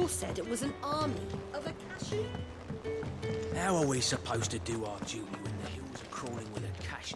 all said it was an army of Akashi. How are we supposed to do our duty when the hills are crawling with a cash?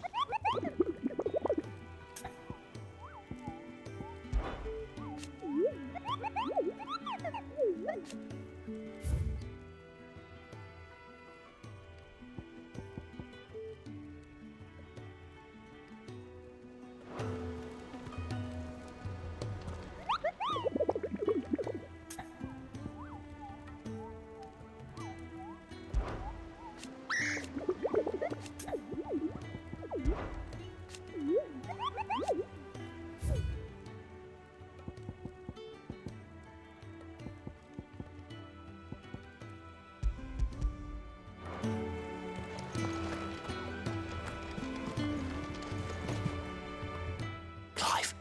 Clive,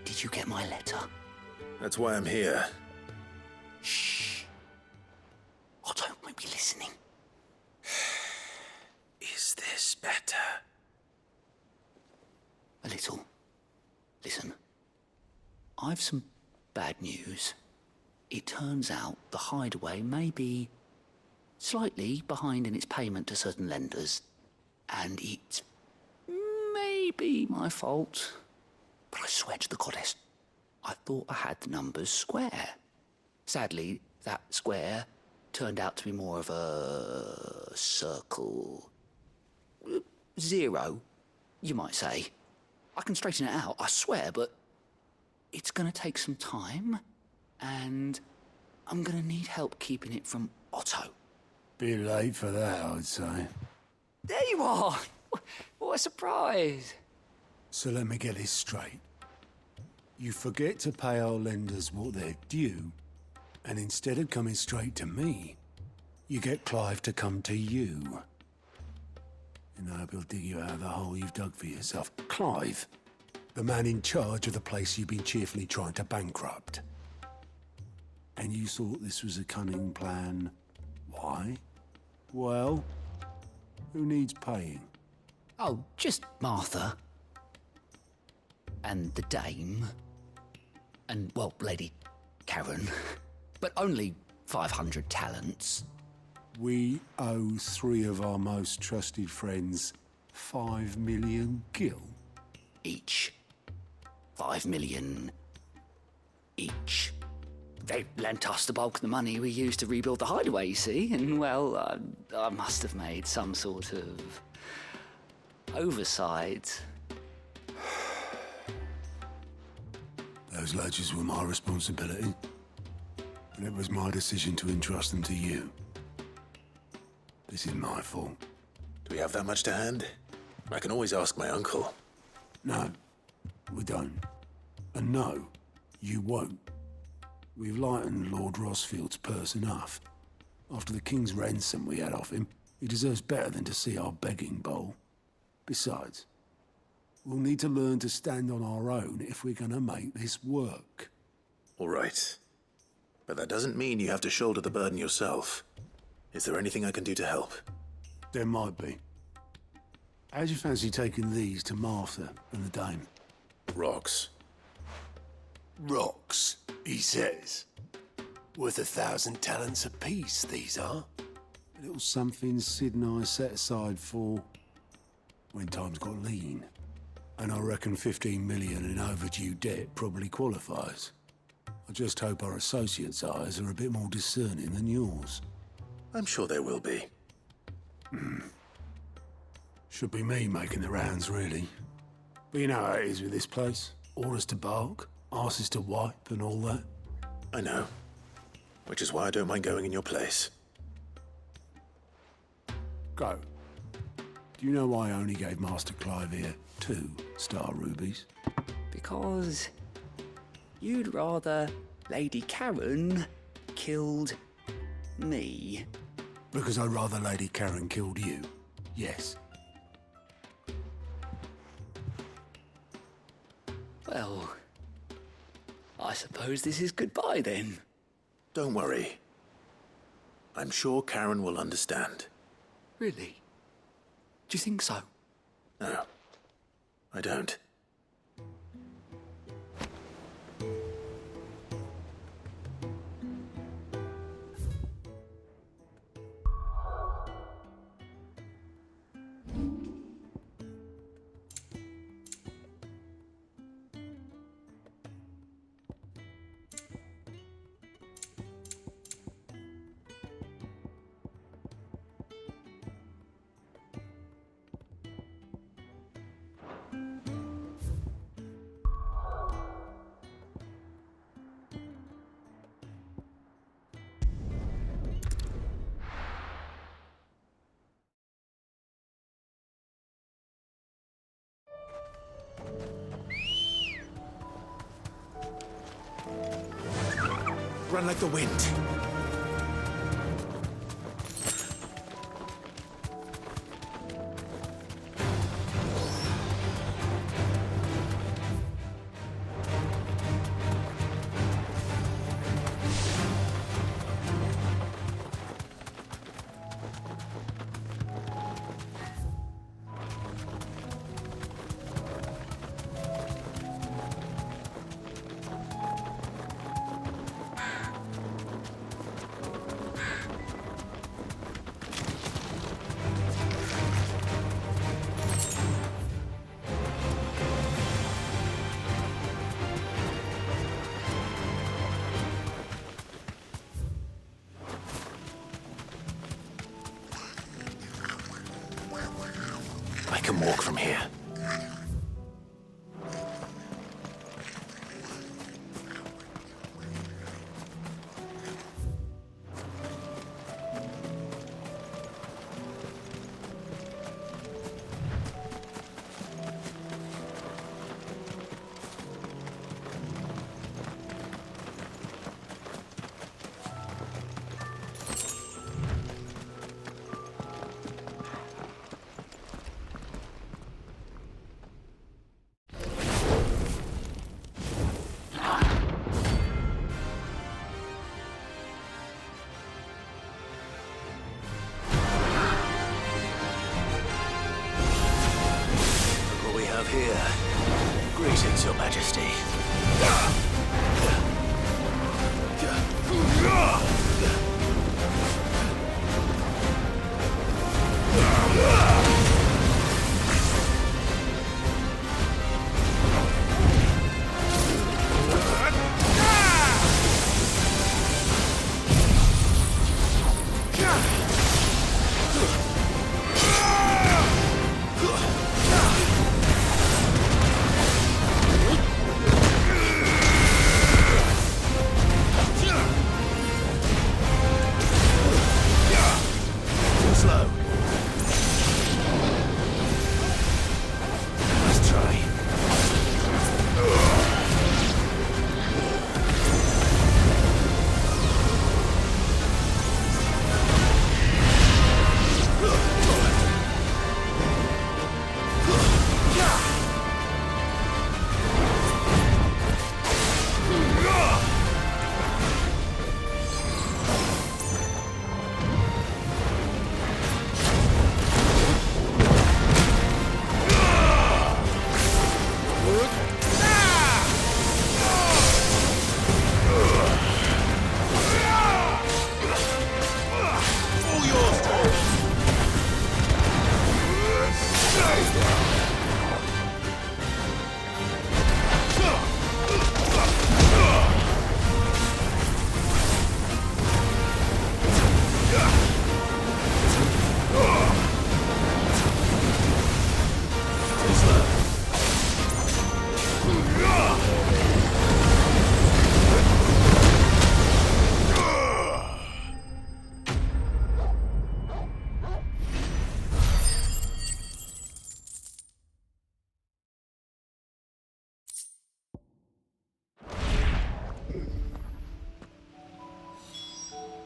did you get my letter? That's why I'm here. Shh. Otto might be listening. Is this better? A little. Listen, I've some bad news. It turns out the hideaway may be slightly behind in its payment to certain lenders, and it's maybe my fault. But I swear to the goddess, I thought I had the numbers square. Sadly, that square turned out to be more of a circle. Zero, you might say. I can straighten it out, I swear, but it's gonna take some time, and I'm gonna need help keeping it from Otto. Bit late for that, I'd say. There you are! What a surprise! So let me get this straight. You forget to pay our lenders what they're due, and instead of coming straight to me, you get Clive to come to you. And I hope he'll dig you out of the hole you've dug for yourself. Clive, the man in charge of the place you've been cheerfully trying to bankrupt. And you thought this was a cunning plan. Why? Well, who needs paying? Oh, just Martha. And the dame. And, well, Lady Karen. But only 500 talents. We owe 3 of our most trusted friends 5 million gil. Each. 5 million each. They lent us the bulk of the money we used to rebuild the hideaway, you see, and, well, I must have made some sort of oversight. Those ledgers were my responsibility, and it was my decision to entrust them to you. This is my fault. Do we have that much to hand? I can always ask my uncle. No, we don't. And no, you won't. We've lightened Lord Rosfield's purse enough. After the king's ransom we had off him, he deserves better than to see our begging bowl. Besides, we'll need to learn to stand on our own if we're gonna make this work. All right. But that doesn't mean you have to shoulder the burden yourself. Is there anything I can do to help? There might be. How'd you fancy taking these to Martha and the dame? Rocks. Rocks, he says. Worth 1,000 talents apiece, these are. A little something Sid and I set aside for when times got lean. And I reckon 15 million in overdue debt probably qualifies. I just hope our associates' eyes are a bit more discerning than yours. I'm sure there will be. Should be me making the rounds, really. But you know how it is with this place. Orders to bark, arses to wipe, and all that. I know. Which is why I don't mind going in your place. Go. Do you know why I only gave Master Clive here 2 star rubies? Because you'd rather Lady Karen killed me. Because I'd rather Lady Karen killed you. Yes. Well, I suppose this is goodbye then. Don't worry. I'm sure Karen will understand. Really? Do you think so? No, I don't. run like the wind. I can walk from here. Here. Greetings, Your Majesty.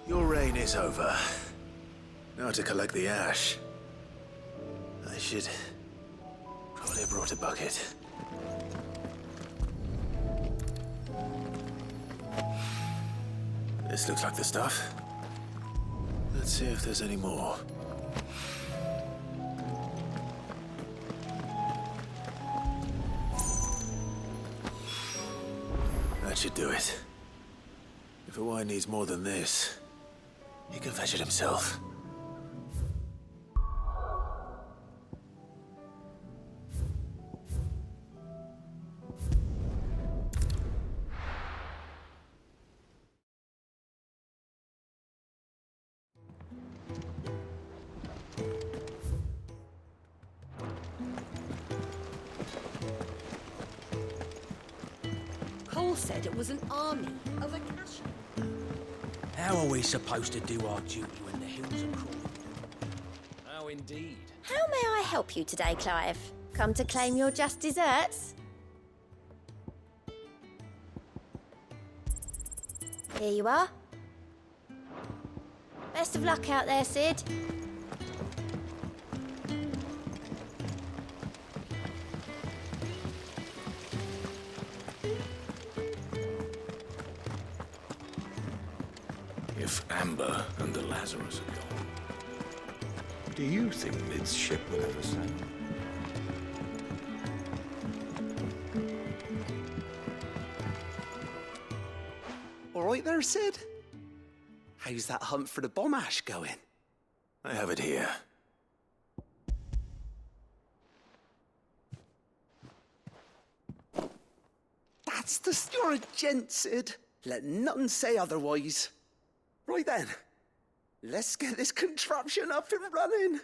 Your reign is over. Now to collect the ash. I should probably have brought a bucket. This looks like the stuff. Let's see if there's any more. That should do it. If Hawaii needs more than this, he can fetch it himself. Cole said it was an army of Akasha. How are we supposed to do our duty when the hills are crawling? Oh, indeed. How may I help you today, Clive? Come to claim your just desserts? Here you are. Best of luck out there, Sid. If Amber and the Lazarus are gone, do you think Mid's ship will ever sail? All right there, Sid? How's that hunt for the bomb ash going? I have it here. That's the... You're a gent, Sid. Let nothing say otherwise. Right then, let's get this contraption up and running.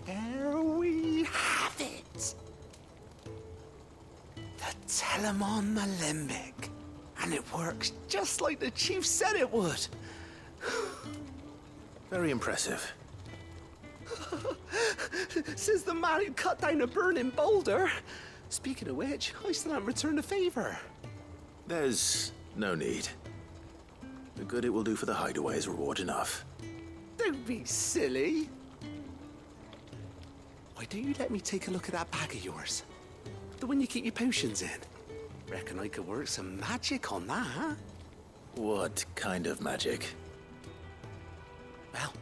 There we have it. The Telemon Alembic. And it works just like the chief said it would. Very impressive. Says the man who cut down a burning boulder. Speaking of which, I still haven't returned the favor. There's no need. The good it will do for the hideaway is reward enough. Don't be silly. Why don't you let me take a look at that bag of yours? The one you keep your potions in. Reckon I could work some magic on that, huh? What kind of magic? Well,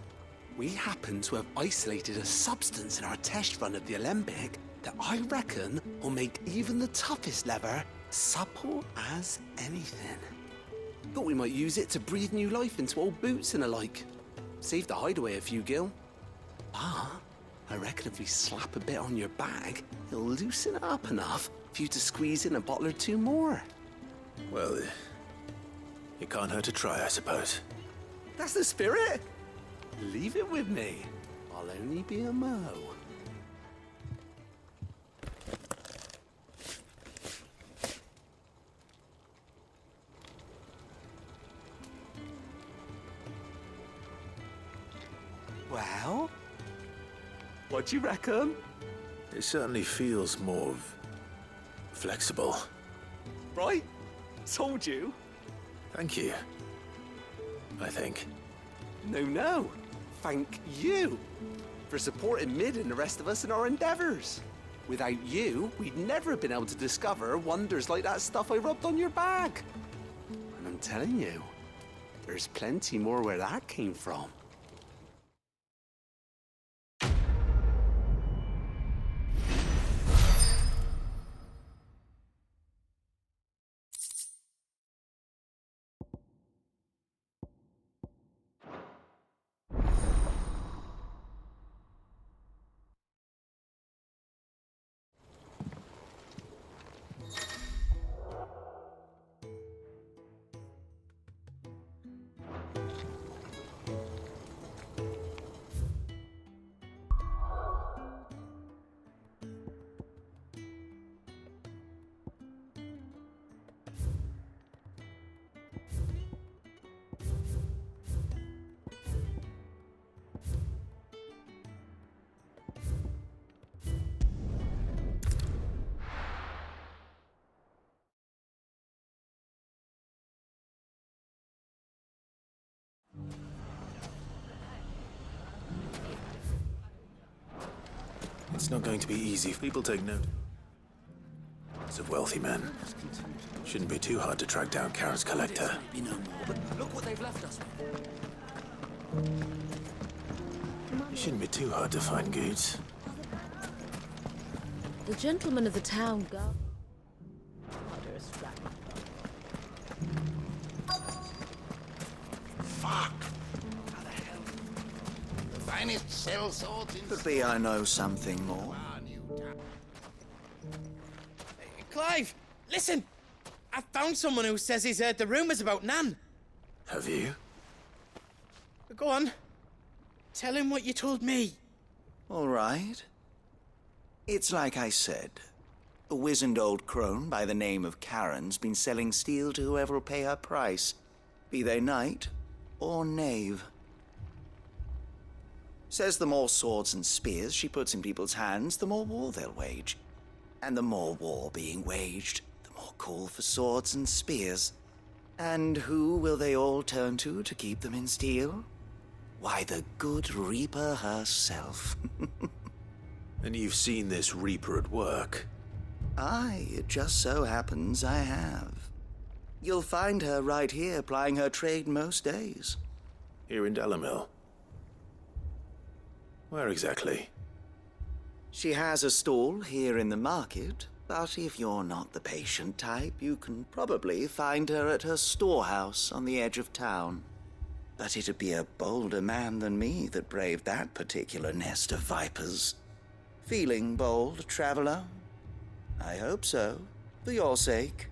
we happen to have isolated a substance in our test run of the Alembic that I reckon will make even the toughest leather supple as anything. Thought we might use it to breathe new life into old boots and the like. Save the hideaway a few gil. But I reckon if we slap a bit on your bag, it'll loosen it up enough for you to squeeze in a bottle or two more. Well, it can't hurt to try, I suppose. That's the spirit. Leave it with me. I'll only be a mo. Well, what do you reckon? It certainly feels more flexible. Right? Told you. Thank you. I think. No. Thank you for supporting Mid and the rest of us in our endeavors. Without you, we'd never have been able to discover wonders like that stuff I rubbed on your bag. And I'm telling you, there's plenty more where that came from. It's not going to be easy. People take note. It's of wealthy men. Shouldn't be too hard to track down Karen's collector. Maybe no more, but look what they've left us with. It shouldn't be too hard to find goods. The gentleman of the town guard. Fuck! How the hell? The finest cell swords in... Could be I know something more. Clive, listen! I found someone who says he's heard the rumours about Nan. Have you? Go on. Tell him what you told me. All right. It's like I said. A wizened old crone by the name of Karen's been selling steel to whoever will pay her price, be they knight or knave. Says the more swords and spears she puts in people's hands, the more war they'll wage. And the more war being waged, the more call for swords and spears. And who will they all turn to keep them in steel? Why, the good Reaper herself. And you've seen this Reaper at work? Aye, it just so happens I have. You'll find her right here plying her trade most days. Here in Delamil? Where exactly? She has a stall here in the market, but if you're not the patient type, you can probably find her at her storehouse on the edge of town. But it'd be a bolder man than me that braved that particular nest of vipers. Feeling bold, traveler? I hope so, for your sake.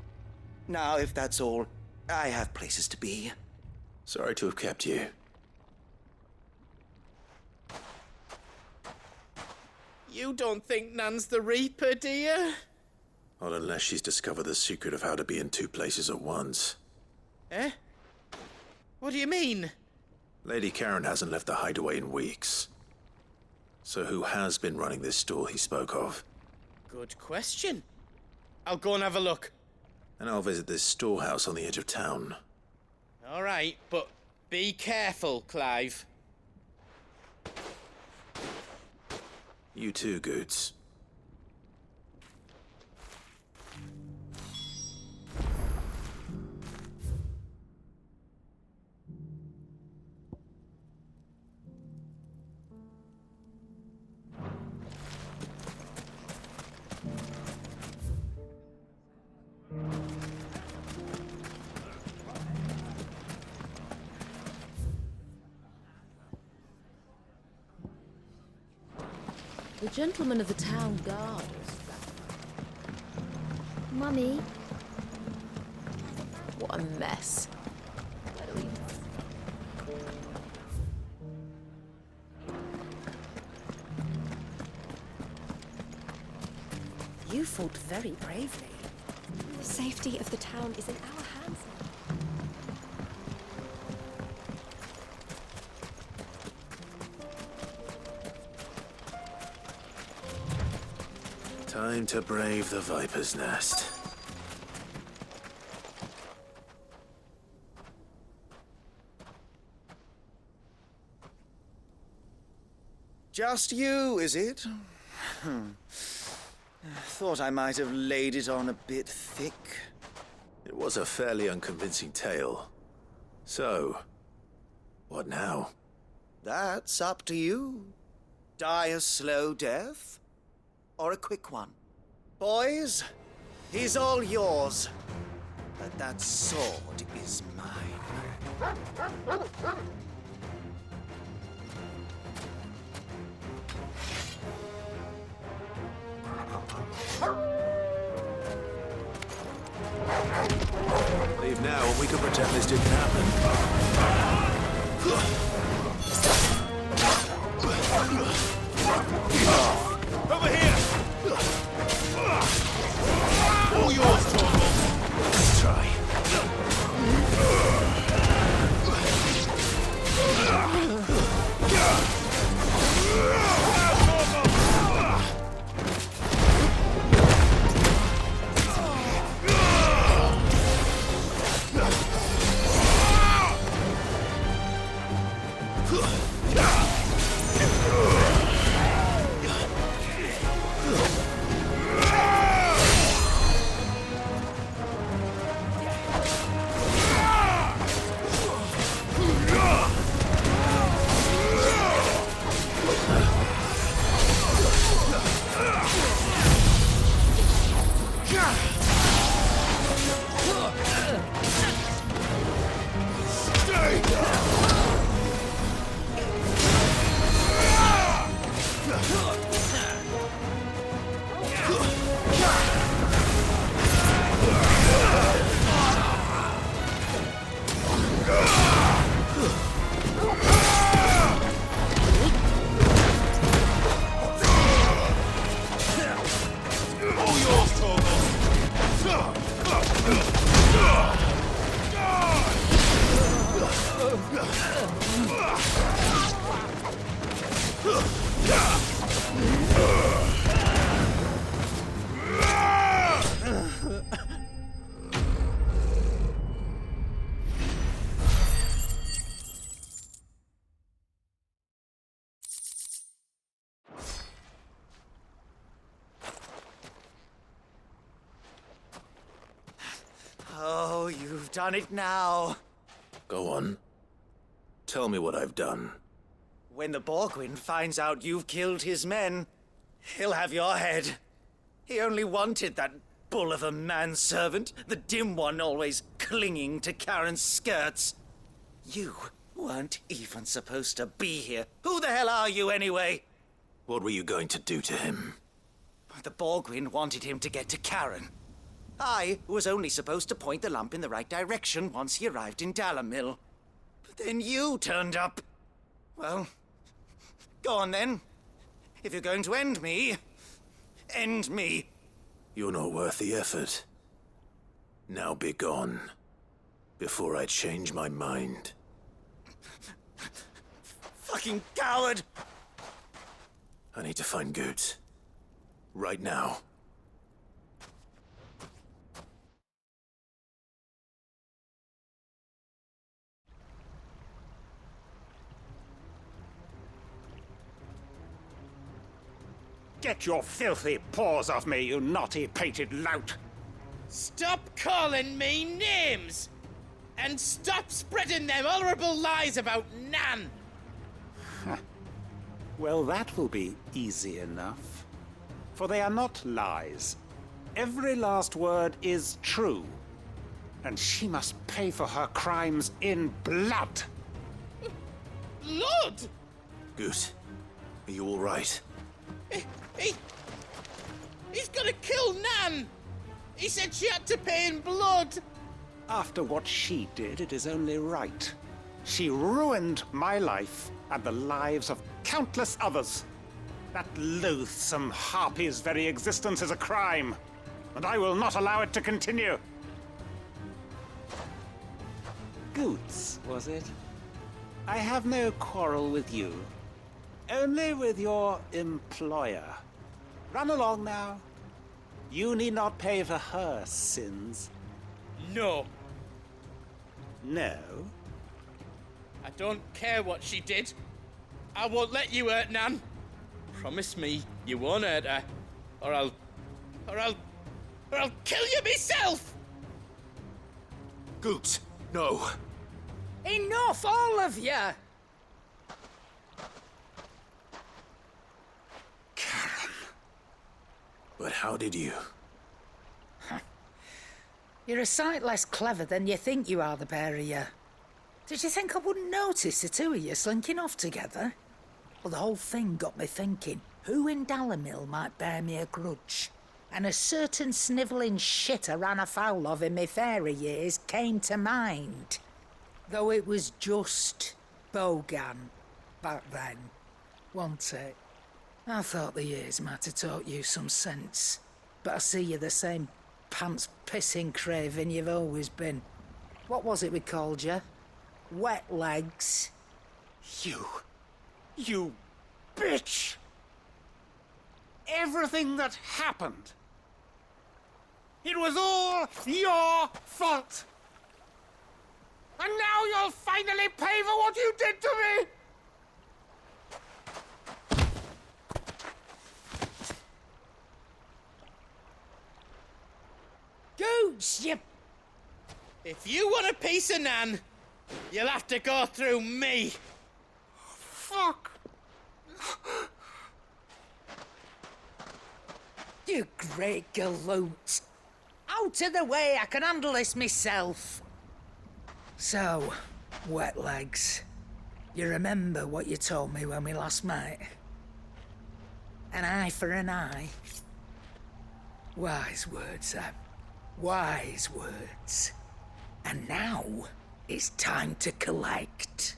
Now, if that's all, I have places to be. Sorry to have kept you. You don't think Nan's the Reaper, do you? Not unless she's discovered the secret of how to be in two places at once. Eh? What do you mean? Lady Karen hasn't left the hideaway in weeks. So who has been running this stall he spoke of? Good question. I'll go and have a look. And I'll visit this storehouse on the edge of town. All right, but be careful, Clive. You too, Goots. The gentleman of the town guard. Mummy, What a mess. you fought very bravely. The safety of the town is in our hands now. Time to brave the Viper's Nest. Just you, is it? Thought I might have laid it on a bit thick. It was a fairly unconvincing tale. So, what now? That's up to you. Die a slow death, or a quick one. Boys, he's all yours. But that sword is mine. Leave now and we can pretend this didn't happen. Over here! All yours, Torvald! Let's try. done it now. Go on. Tell me what I've done. When the Borgwyn finds out you've killed his men, he'll have your head. He only wanted that bull of a manservant, the dim one always clinging to Karen's skirts. You weren't even supposed to be here. Who the hell are you anyway? What were you going to do to him? The Borgwyn wanted him to get to Karen. I was only supposed to point the lamp in the right direction once he arrived in Dalamil. But then you turned up. Well, go on then. If you're going to end me, end me. You're not worth the effort. Now be gone, before I change my mind. Fucking coward! I need to find Goots. Right now. Get your filthy paws off me, you naughty-pated lout! Stop calling me names! And stop spreading them horrible lies about Nan! Well, that will be easy enough. For they are not lies. Every last word is true. And she must pay for her crimes in blood. Blood? Goot, are you all right? He's gonna kill Nan! He said she had to pay in blood! After what she did, it is only right. She ruined my life and the lives of countless others. That loathsome harpy's very existence is a crime, and I will not allow it to continue. Goots, was it? I have no quarrel with you. Only with your employer. Run along now. You need not pay for her sins. No. No? I don't care what she did. I won't let you hurt Nan. Promise me you won't hurt her, or I'll kill you myself! Goot, no. Enough, all of you! Karen. But how did you? You're a sight less clever than you think you are, the pair of you. Did you think I wouldn't notice the two of you slinking off together? Well, the whole thing got me thinking, who in Dalamil might bear me a grudge? And a certain snivelling shit I ran afoul of in my fairy years came to mind. Though it was just Bogan back then, wasn't it? I thought the years might have taught you some sense, but I see you're the same pants-pissing craven you've always been. What was it we called you? Wet legs? You bitch! Everything that happened, it was all your fault! And now you'll finally pay for what you did to me! Goots, you... If you want a piece of Nan, you'll have to go through me. Fuck! You great galoot. Out of the way, I can handle this myself. So, wet legs, you remember what you told me when we last met? An eye for an eye. Wise words, Sam. Wise words. And now, it's time to collect.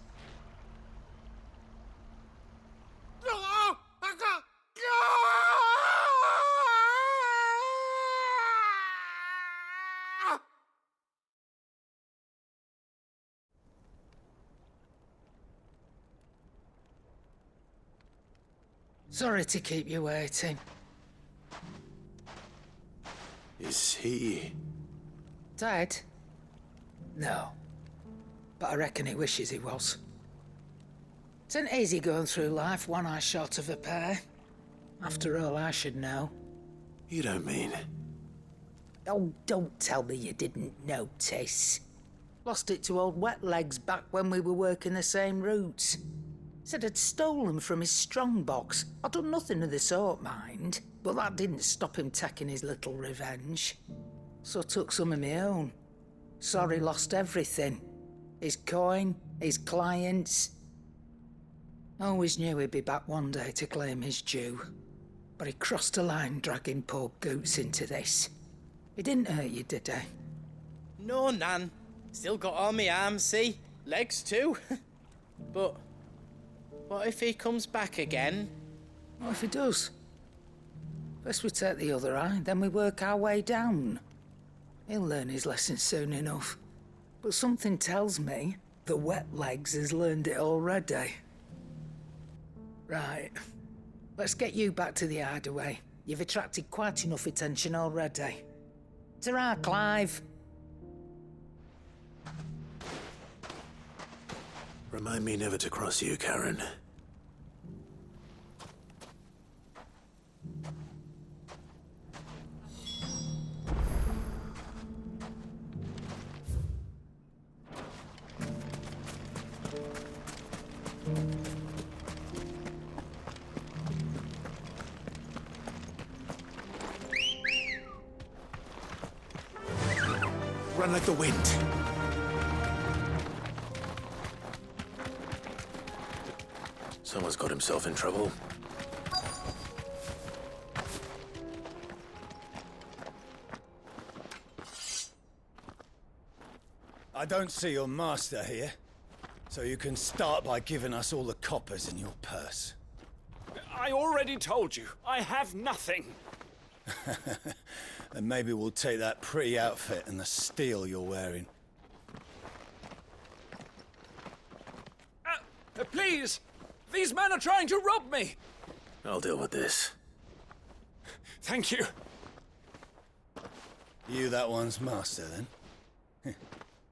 Sorry to keep you waiting. Is he... Dead? No. But I reckon he wishes he was. It ain't easy going through life one eye short of a pair. After all, I should know. You don't mean... Oh, don't tell me you didn't notice. Lost it to old Wet Legs back when we were working the same routes. Said I'd stolen from his strongbox. I'd done nothing of the sort, mind, but that didn't stop him taking his little revenge. So I took some of my own. Sorry, lost everything. His coin, his clients. Always knew he'd be back one day to claim his due. But he crossed a line dragging poor Goots into this. He didn't hurt you, did he? No, Nan. Still got all my arms, see? Legs too. But what if he comes back again? What if he does? First we take the other eye, then we work our way down. He'll learn his lesson soon enough. But something tells me the Wet Legs has learned it already. Right. Let's get you back to the hideaway. You've attracted quite enough attention already. Ta-ra, Clive. Remind me never to cross you, Karen. Run like the wind. Someone's got himself in trouble. I don't see your master here, so you can start by giving us all the coppers in your purse. I already told you, I have nothing. And maybe we'll take that pretty outfit and the steel you're wearing. Please! These men are trying to rob me! I'll deal with this. Thank you. You that one's master, then?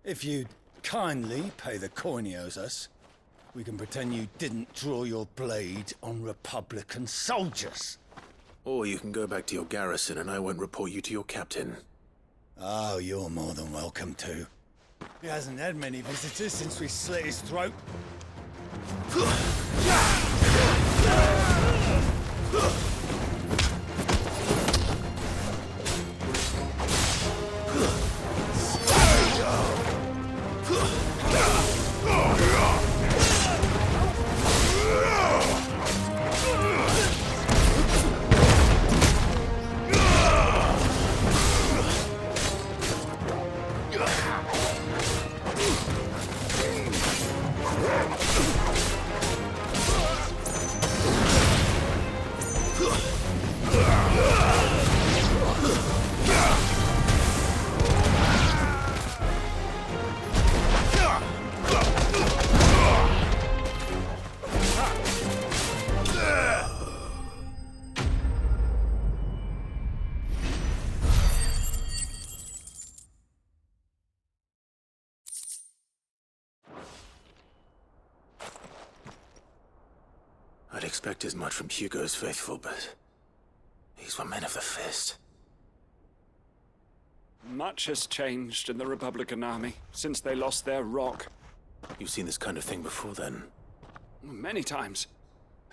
If you'd kindly pay the coin he owes us, we can pretend you didn't draw your blade on Republican soldiers. Or you can go back to your garrison and I won't report you to your captain. Oh, you're more than welcome to. He hasn't had many visitors since we slit his throat. I'd expect as much from Hugo's faithful, but these were men of the fist. Much has changed in the Republican army since they lost their rock. You've seen this kind of thing before, then? Many times.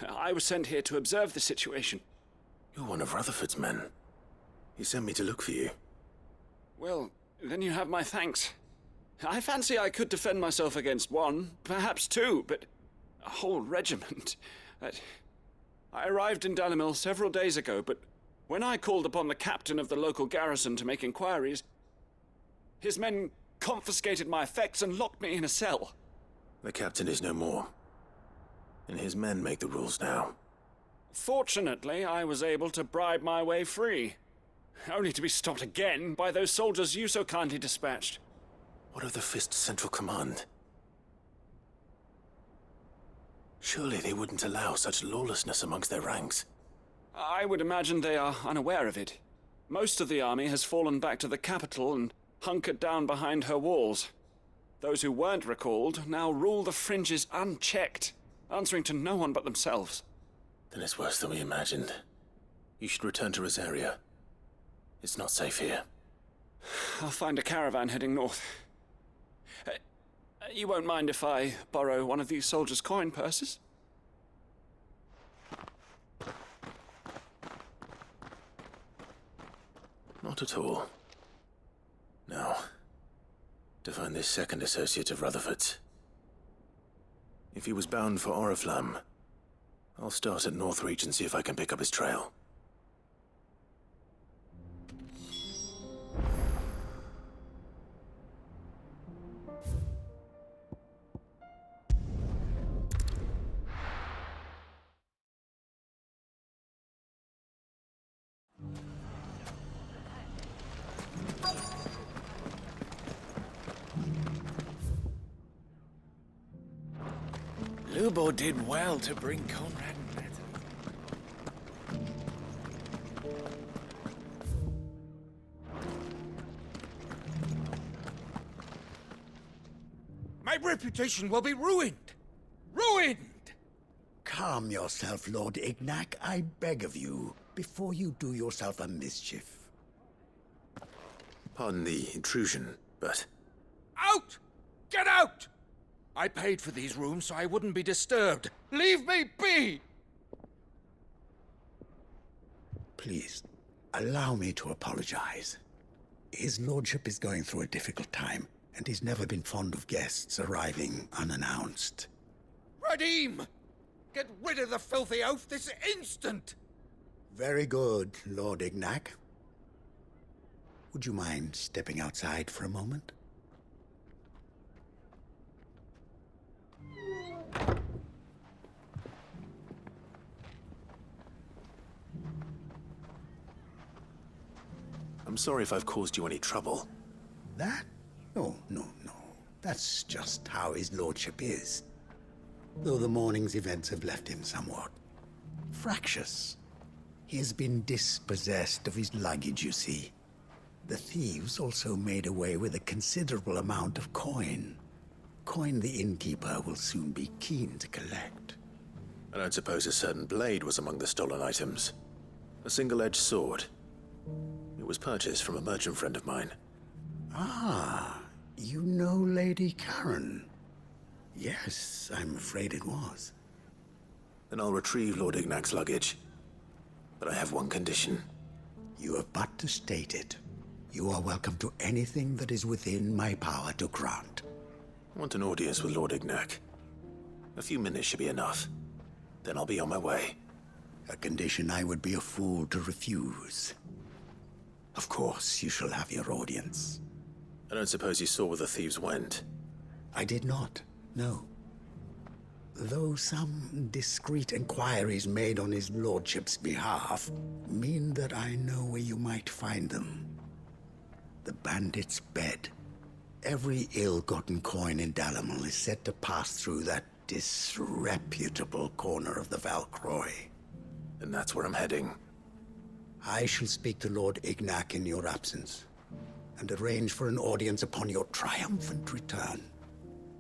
I was sent here to observe the situation. You're one of Rutherford's men. He sent me to look for you. Well, then you have my thanks. I fancy I could defend myself against one, perhaps two, but a whole regiment. I arrived in Dalimil several days ago, but when I called upon the captain of the local garrison to make inquiries, his men confiscated my effects and locked me in a cell. The captain is no more, and his men make the rules now. Fortunately, I was able to bribe my way free, only to be stopped again by those soldiers you so kindly dispatched. What of the Fist's central command? Surely they wouldn't allow such lawlessness amongst their ranks. I would imagine they are unaware of it. Most of the army has fallen back to the capital and hunkered down behind her walls. Those who weren't recalled now rule the fringes unchecked, answering to no one but themselves. Then it's worse than we imagined. You should return to Rosaria. It's not safe here. I'll find a caravan heading north. You won't mind if I borrow one of these soldiers' coin purses? Not at all. Now, to find this second associate of Rutherford's. If he was bound for Oriflamme, I'll start at Northreach and see if I can pick up his trail. Lubo did well to bring Conrad and Natalie. My reputation will be ruined! Ruined! Calm yourself, Lord Ignac, I beg of you, before you do yourself a mischief. Pardon the intrusion, but... Out! Get out! I paid for these rooms so I wouldn't be disturbed. Leave me be! Please, allow me to apologize. His lordship is going through a difficult time, and he's never been fond of guests arriving unannounced. Radim! Get rid of the filthy oaf this instant! Very good, Lord Ignac. Would you mind stepping outside for a moment? I'm sorry if I've caused you any trouble. That? Oh, no. That's just how his lordship is. Though the morning's events have left him somewhat fractious. He has been dispossessed of his luggage, you see. The thieves also made away with a considerable amount of coin. Coin the innkeeper will soon be keen to collect. I don't suppose a certain blade was among the stolen items. A single-edged sword. It was purchased from a merchant friend of mine. Ah, you know Lady Karen. Yes, I'm afraid it was. Then I'll retrieve Lord Ignac's luggage. But I have one condition. You have but to state it. You are welcome to anything that is within my power to grant. I want an audience with Lord Ignac. A few minutes should be enough. Then I'll be on my way. A condition I would be a fool to refuse. Of course, you shall have your audience. I don't suppose you saw where the thieves went? I did not, no. Though some discreet inquiries made on his lordship's behalf mean that I know where you might find them. The bandit's bed. Every ill-gotten coin in Dalamil is said to pass through that disreputable corner of the Valcroy. And that's where I'm heading. I shall speak to Lord Ignac in your absence, and arrange for an audience upon your triumphant return.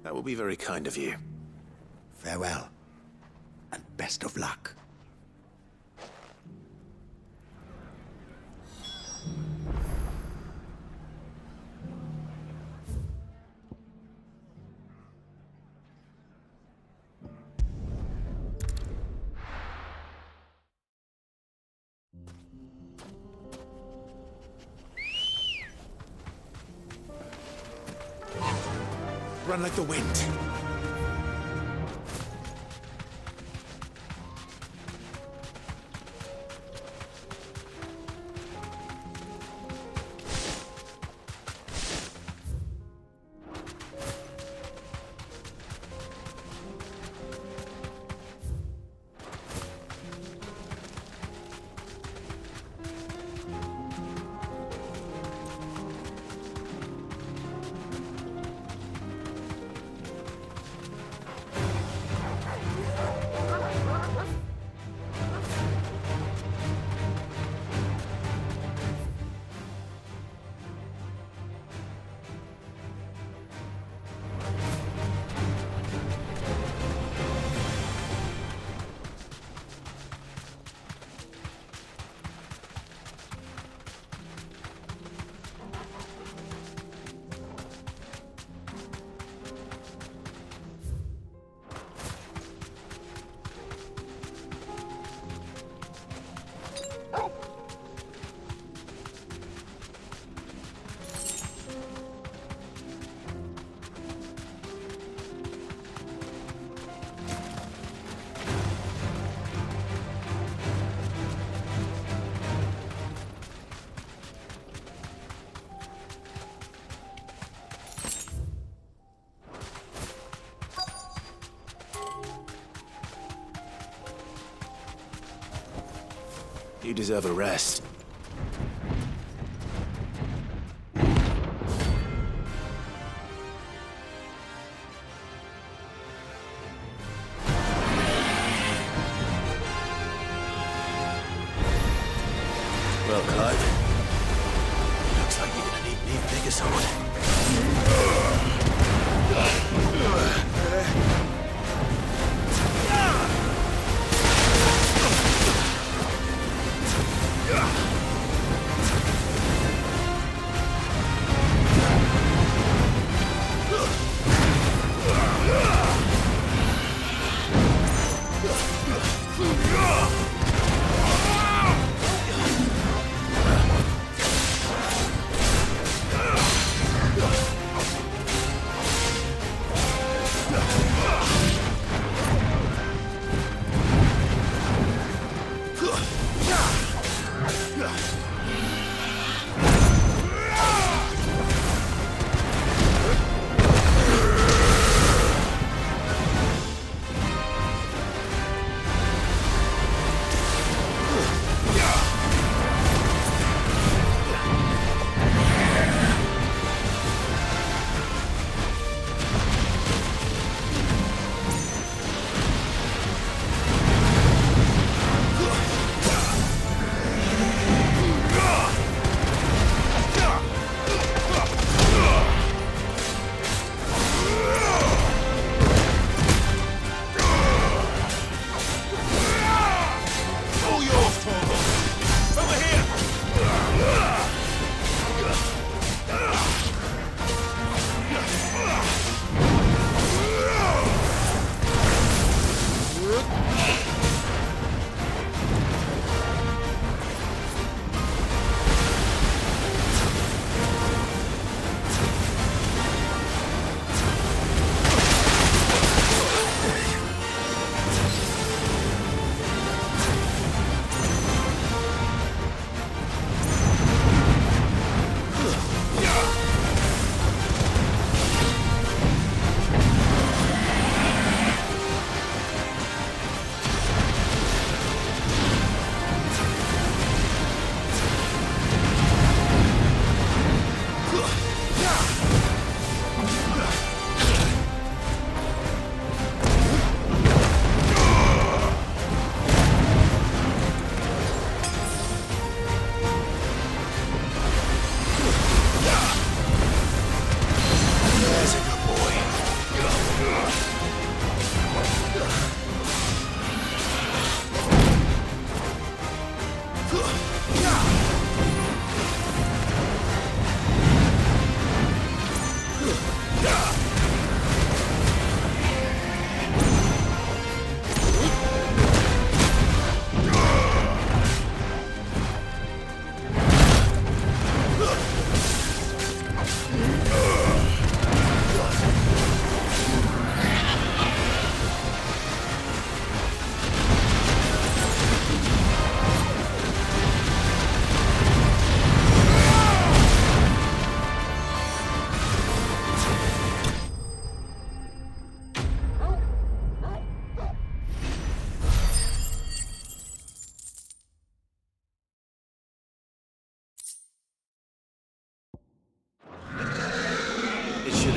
That will be very kind of you. Farewell, and best of luck. Run like the wind. You deserve a rest. Well, Clive, looks like you're gonna need an even bigger sword.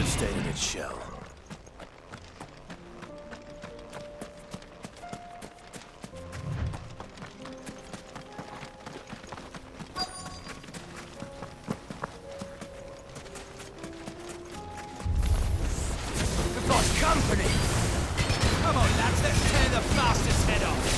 Stayed in its shell. We've got company! Come on, lads, let's tear the bastard's head off!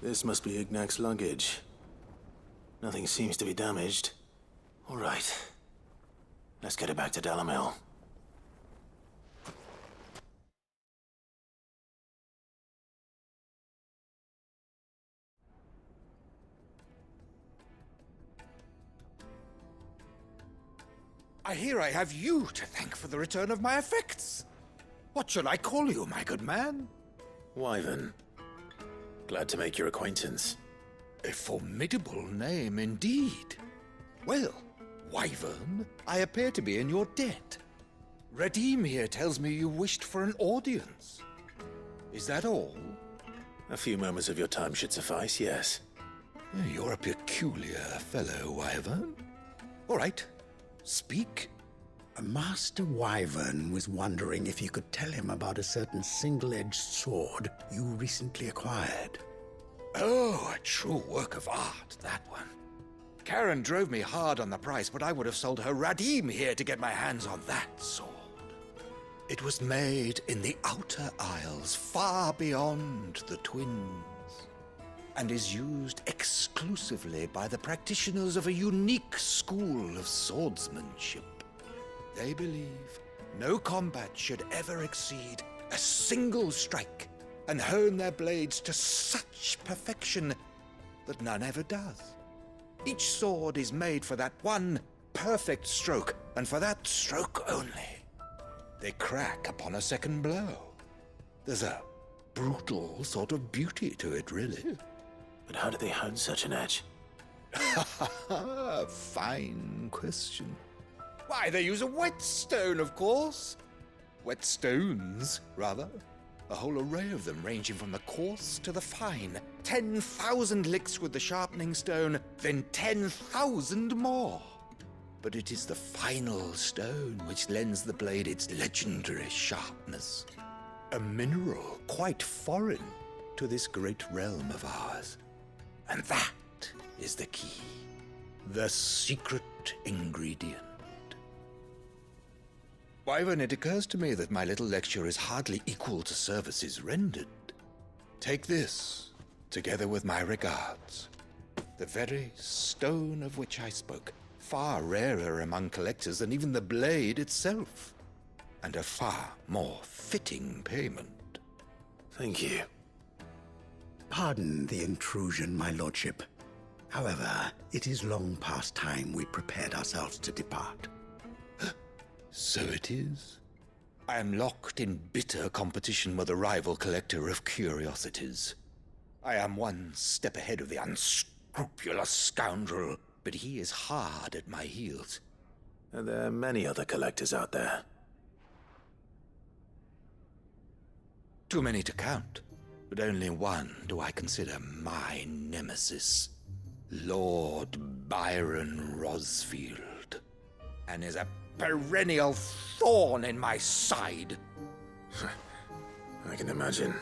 This must be Ignac's luggage. Nothing seems to be damaged. All right. Let's get it back to Dalamil. I hear I have you to thank for the return of my effects. What shall I call you, my good man? Wyvern. Glad to make your acquaintance. A formidable name indeed. Well, Wyvern, I appear to be in your debt. Redeem here tells me you wished for an audience. Is that all? A few moments of your time should suffice, yes. You're a peculiar fellow, Wyvern. All right, speak. Master Wyvern was wondering if you could tell him about a certain single-edged sword you recently acquired. Oh, a true work of art, that one. Karen drove me hard on the price, but I would have sold her Radim here to get my hands on that sword. It was made in the Outer Isles, far beyond the Twins, and is used exclusively by the practitioners of a unique school of swordsmanship. They believe no combat should ever exceed a single strike, and hone their blades to such perfection that none ever does. Each sword is made for that one perfect stroke, and for that stroke only. They crack upon a second blow. There's a brutal sort of beauty to it, really. But how do they hone such an edge? Fine question. Why, they use a whetstone, of course. Whetstones, rather. A whole array of them, ranging from the coarse to the fine. 10,000 licks with the sharpening stone, then 10,000 more. But it is the final stone which lends the blade its legendary sharpness. A mineral quite foreign to this great realm of ours. And that is the key. The secret ingredient. Wyvern, it occurs to me that my little lecture is hardly equal to services rendered. Take this, together with my regards. The very stone of which I spoke, far rarer among collectors than even the blade itself, and a far more fitting payment. Thank you. Pardon the intrusion, my lordship. However, it is long past time we prepared ourselves to depart. So it is. I am locked in bitter competition with a rival collector of curiosities. I am one step ahead of the unscrupulous scoundrel, but he is hard at my heels. Are there many other collectors out there? Too many to count, but only one do I consider my nemesis. Lord Byron Rosfield, and is a perennial thorn in my side. I can imagine.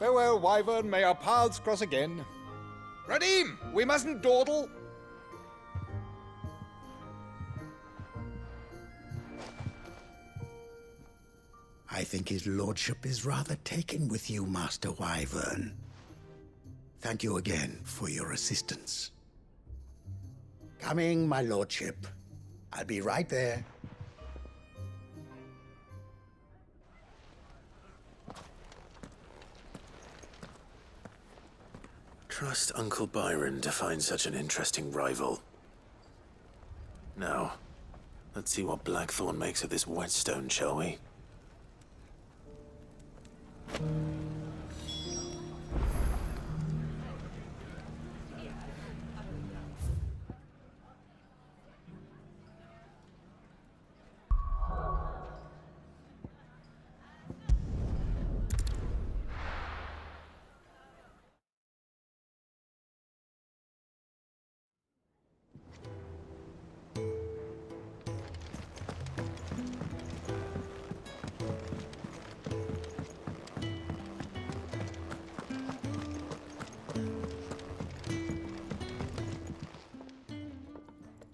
Farewell, Wyvern. May our paths cross again. Radim, we mustn't dawdle. I think his lordship is rather taken with you, Master Wyvern. Thank you again for your assistance. Coming, my lordship. I'll be right there. Trust Uncle Byron to find such an interesting rival. Now, let's see what Blackthorn makes of this whetstone, shall we?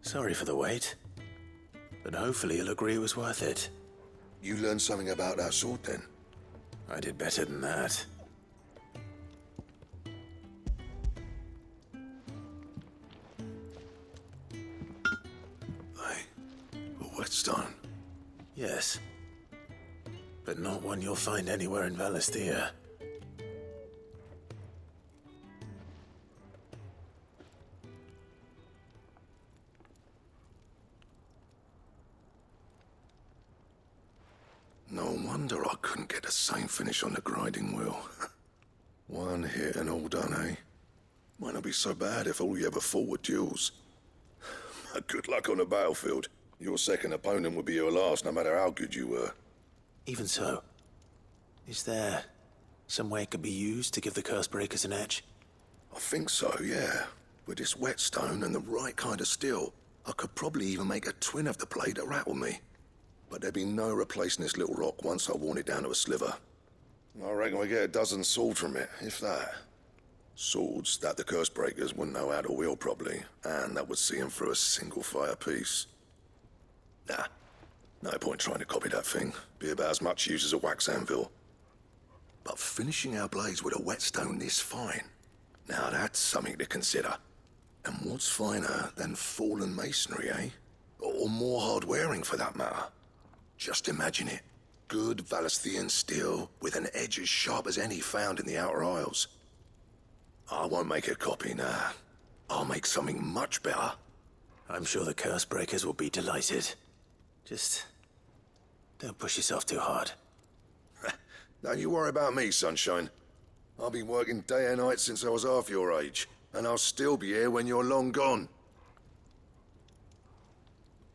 Sorry for the wait, but hopefully you'll agree it was worth it. You learned something about that sword, then? I did better than that. Whetstone? Yes. But not one you'll find anywhere in Valisthea. No wonder I couldn't get the same finish on the grinding wheel. One hit and all done, eh? Might not be so bad if all you ever fought were duels. But good luck on the battlefield. Your second opponent would be your last, no matter how good you were. Even so, is there some way it could be used to give the Cursebreakers an edge? I think so, yeah. With this whetstone and the right kind of steel, I could probably even make a twin of the blade that rattled me. But there'd be no replacing this little rock once I worn it down to a sliver. I reckon we get a dozen swords from it, if that. Swords that the Cursebreakers wouldn't know how to wield properly, and that would see them through a single fire piece. Nah, no point trying to copy that thing. Be about as much use as a wax anvil. But finishing our blades with a whetstone this fine, now that's something to consider. And what's finer than fallen masonry, eh? Or more hard-wearing, for that matter. Just imagine it. Good Valisthean steel with an edge as sharp as any found in the Outer Isles. I won't make a copy, nah. I'll make something much better. I'm sure the Cursebreakers will be delighted. Just don't push yourself too hard. Don't you worry about me, sunshine. I've been working day and night since I was half your age, and I'll still be here when you're long gone.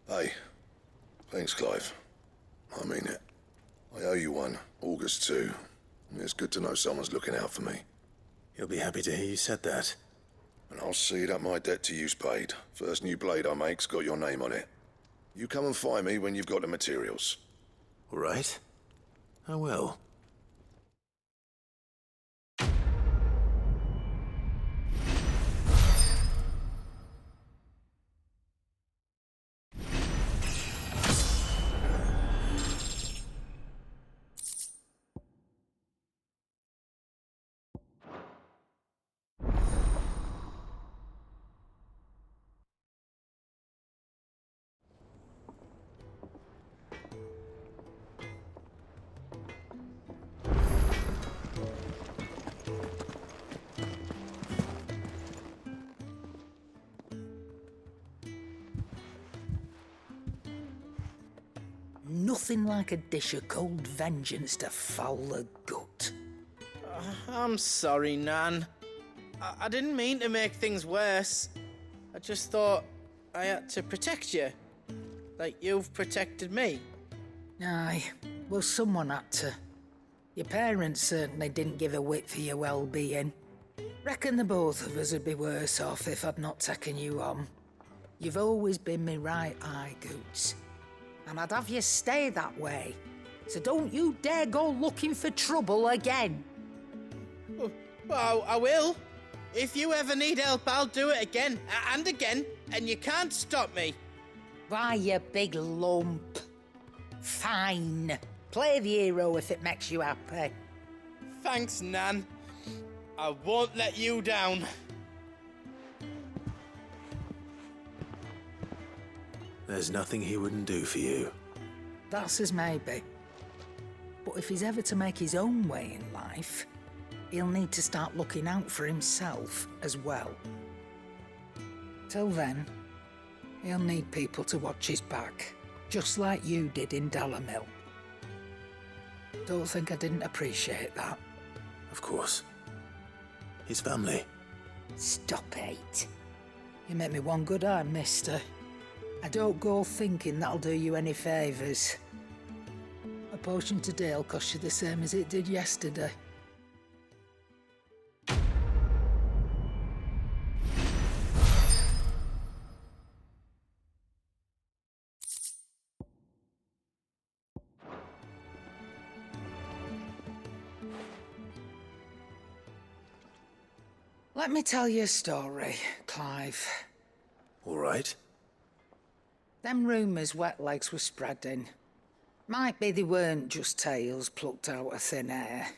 Hey, thanks, Clive. I mean it. I owe you one, August too. It's good to know someone's looking out for me. You'll be happy to hear you said that. And I'll see that my debt to you's paid. First new blade I make's got your name on it. You come and find me when you've got the materials. All right. I will. Nothing like a dish of cold vengeance to foul the gut. I'm sorry, Nan. I didn't mean to make things worse. I just thought I had to protect you. Like you've protected me. Aye, well, someone had to. Your parents certainly didn't give a whit for your well-being. Reckon the both of us would be worse off if I'd not taken you on. You've always been me right eye, Goots. And I'd have you stay that way. So don't you dare go looking for trouble again. Well, I will. If you ever need help, I'll do it again and again, and you can't stop me. Why, you big lump. Fine. Play the hero if it makes you happy. Thanks, Nan. I won't let you down. There's nothing he wouldn't do for you. That's as maybe. But if he's ever to make his own way in life, he'll need to start looking out for himself as well. Till then, he'll need people to watch his back, just like you did in Dalamil. Don't think I didn't appreciate that. Of course. His family. Stop it. You make me one good eye, mister. I don't go thinking that'll do you any favours. A potion today'll cost you the same as it did yesterday. Let me tell you a story, Clive. All right. Them rumours Wetlegs were spreading. Might be they weren't just tales plucked out of thin air.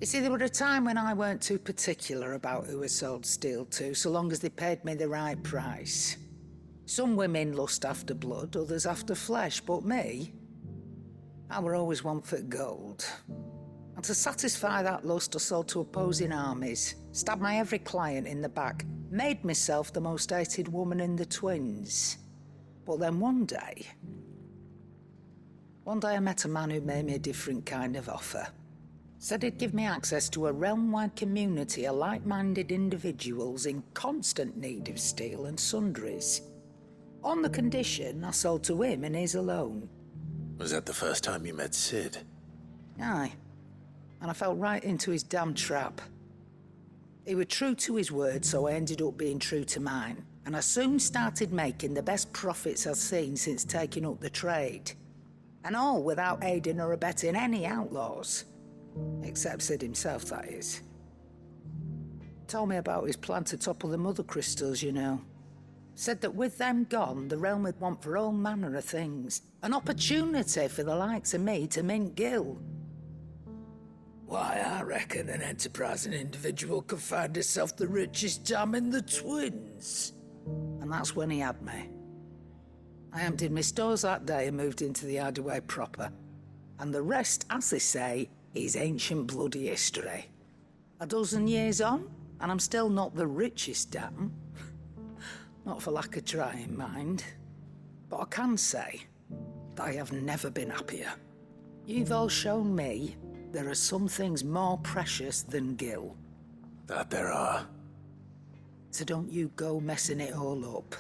You see, there were a time when I weren't too particular about who I sold steel to, so long as they paid me the right price. Some women lust after blood, others after flesh, but me, I were always one for gold. And to satisfy that lust, I sold to opposing armies, stabbed my every client in the back, made myself the most hated woman in the twins. But then one day I met a man who made me a different kind of offer. Said he'd give me access to a realm-wide community of like-minded individuals in constant need of steel and sundries. On the condition I sold to him and his alone. Was that the first time you met Sid? Aye. And I fell right into his damn trap. He was true to his word, so I ended up being true to mine. And I soon started making the best profits I've seen since taking up the trade. And all without aiding or abetting any outlaws. Except Sid himself, that is. Told me about his plan to topple the mother crystals, you know. Said that with them gone, the realm would want for all manner of things. An opportunity for the likes of me to mint gil. Why, I reckon an enterprising individual could find himself the richest dam in the twins. And that's when he had me. I emptied my stores that day and moved into the hideaway proper. And the rest, as they say, is ancient bloody history. A dozen years on, and I'm still not the richest dam. Not for lack of trying, mind. But I can say that I have never been happier. You've all shown me there are some things more precious than gil. That there are. So don't you go messing it all up,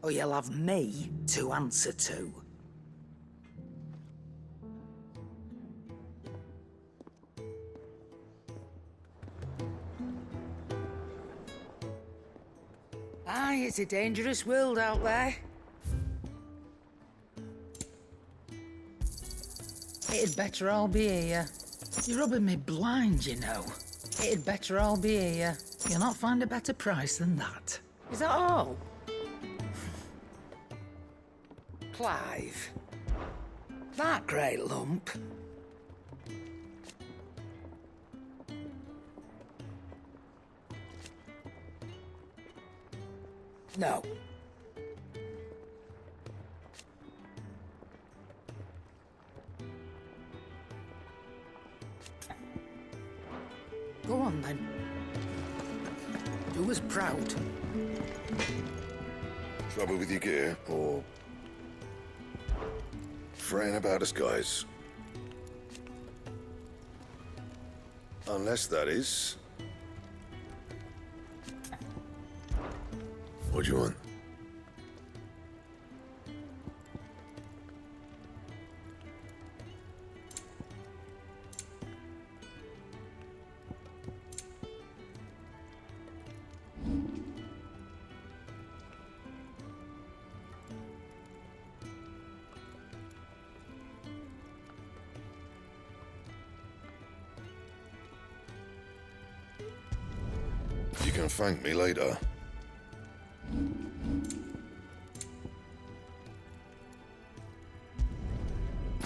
or you'll have me to answer to. Aye, it's a dangerous world out there. It'd better all be here. You're rubbing me blind, you know. It'd better all be here. You'll not find a better price than that. Is that all? Clive. That great lump. No. Go on, then. Do us proud. Trouble with your gear, or fretting about us, guys? Unless that is... What do you want? You can thank me later.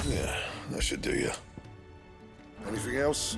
Yeah, that should do you. Anything else?